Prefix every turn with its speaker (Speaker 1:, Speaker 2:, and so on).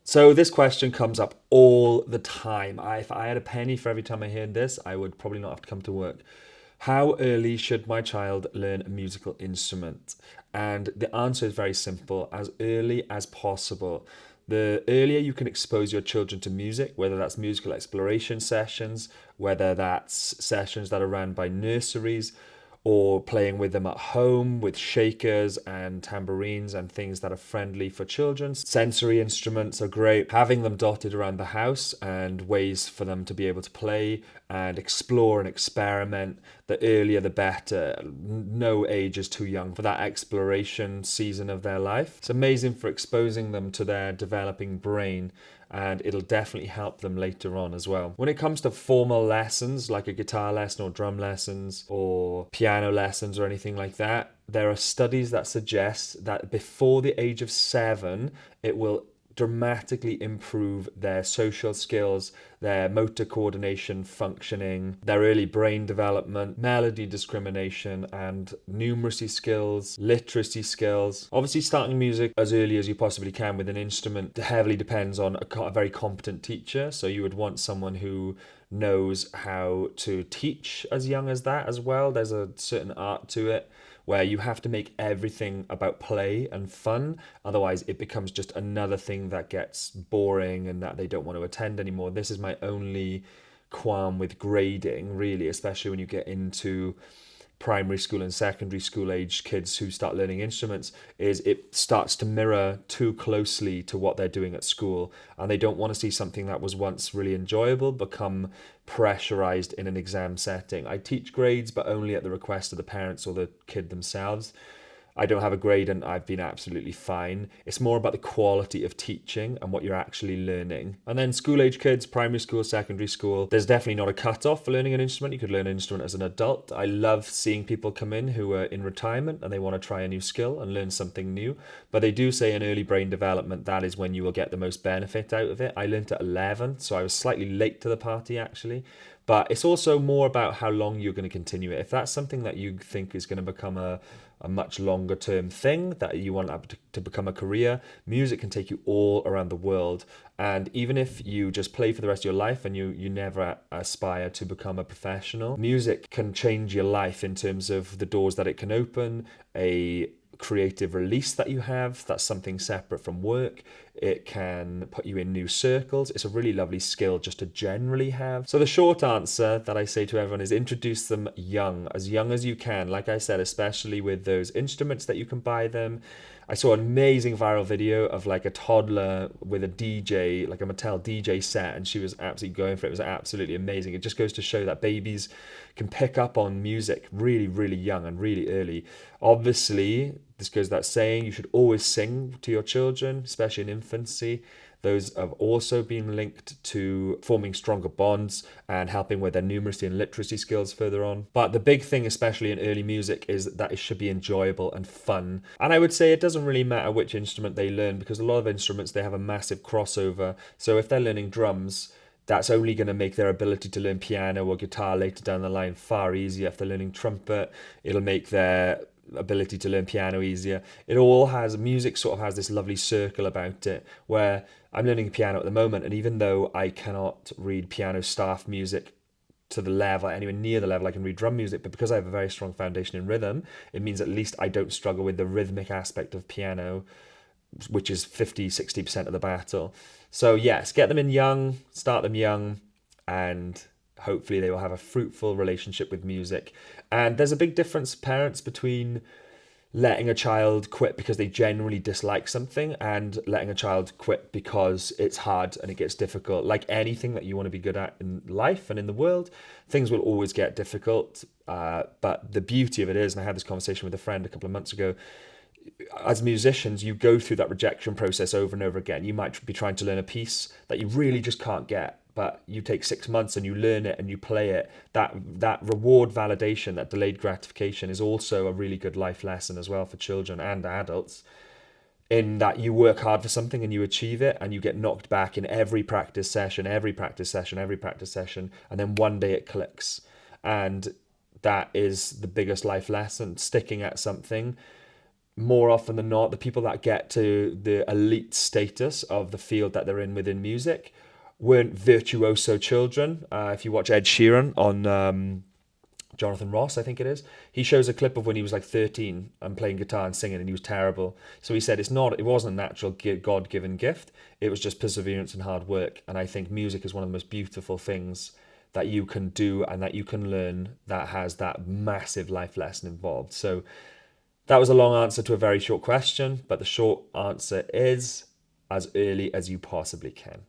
Speaker 1: So this question comes up all the time. If I had a penny for every time I heard this, I would probably not have to come to work. How early should my child learn a musical instrument? And the answer is very simple, as early as possible. The earlier you can expose your children to music, whether that's musical exploration sessions, whether that's sessions that are run by nurseries, or playing with them at home with shakers and tambourines and things that are friendly for children. Sensory instruments are great. Having them dotted around the house and ways for them to be able to play and explore and experiment. The earlier the better. No age is too young for that exploration season of their life. It's amazing for exposing them to their developing brain, and it'll definitely help them later on as well. When it comes to formal lessons, like a guitar lesson or drum lessons or piano lessons or anything like that, there are studies that suggest that before the age of 7, it will dramatically improve their social skills, their motor coordination functioning, their early brain development, melody discrimination, and numeracy skills, literacy skills. Obviously, starting music as early as you possibly can with an instrument heavily depends on a very competent teacher. So you would want someone who knows how to teach as young as that as well. There's a certain art to it where you have to make everything about play and fun. Otherwise, it becomes just another thing that gets boring and that they don't want to attend anymore. This is my only qualm with grading, really, especially when you get into primary school and secondary school age kids who start learning instruments, is it starts to mirror too closely to what they're doing at school, and they don't want to see something that was once really enjoyable become pressurized in an exam setting. I teach grades, but only at the request of the parents or the kid themselves. I don't have a grade and I've been absolutely fine. It's more about the quality of teaching and what you're actually learning. And then school age kids, primary school, secondary school, there's definitely not a cutoff for learning an instrument. You could learn an instrument as an adult. I love seeing people come in who are in retirement and they want to try a new skill and learn something new. But they do say in early brain development, that is when you will get the most benefit out of it. I learned at 11, so I was slightly late to the party actually. But it's also more about how long you're going to continue it. If that's something that you think is going to become a much longer term thing that you want to become a career, music can take you all around the world. And even if you just play for the rest of your life and you never aspire to become a professional, music can change your life in terms of the doors that it can open, a creative release that you have that's something separate from work. It can put you in new circles. It's a really lovely skill just to generally have. So the short answer that I say to everyone is introduce them young as you can. Like I said, especially with those instruments that you can buy them. I saw an amazing viral video of like a toddler with a DJ, like a Mattel DJ set, and she was absolutely going for it. It was absolutely amazing. It just goes to show that babies can pick up on music really, really young and really early. Obviously, this goes without saying, you should always sing to your children, especially in infancy. Those have also been linked to forming stronger bonds and helping with their numeracy and literacy skills further on. But the big thing, especially in early music, is that it should be enjoyable and fun. And I would say it doesn't really matter which instrument they learn, because a lot of instruments, they have a massive crossover. So if they're learning drums, that's only going to make their ability to learn piano or guitar later down the line far easier. If they're learning trumpet, it'll make their ability to learn piano easier. It all has, music sort of has this lovely circle about it, where I'm learning piano at the moment, and even though I cannot read piano staff music to the level, anywhere near the level I can read drum music, but because I have a very strong foundation in rhythm, it means at least I don't struggle with the rhythmic aspect of piano, which is 50-60% of the battle. So yes, get them in young, start them young, and hopefully they will have a fruitful relationship with music. And there's a big difference, parents, between letting a child quit because they generally dislike something and letting a child quit because it's hard and it gets difficult. Like anything that you want to be good at in life and in the world, things will always get difficult. But the beauty of it is, and I had this conversation with a friend a couple of months ago, as musicians, you go through that rejection process over and over again. You might be trying to learn a piece that you really just can't get, but you take 6 months and you learn it and you play it. That reward validation, that delayed gratification, is also a really good life lesson as well for children and adults, in that you work hard for something and you achieve it and you get knocked back in every practice session, and then one day it clicks. And that is the biggest life lesson, sticking at something more often than not, the people that get to the elite status of the field that they're in within music weren't virtuoso children. If you watch Ed Sheeran on Jonathan Ross, I think it is, he shows a clip of when he was like 13 and playing guitar and singing, and he was terrible. So he said it wasn't a natural God-given gift. It was just perseverance and hard work. And I think music is one of the most beautiful things that you can do and that you can learn that has that massive life lesson involved. So that was a long answer to a very short question, but the short answer is as early as you possibly can.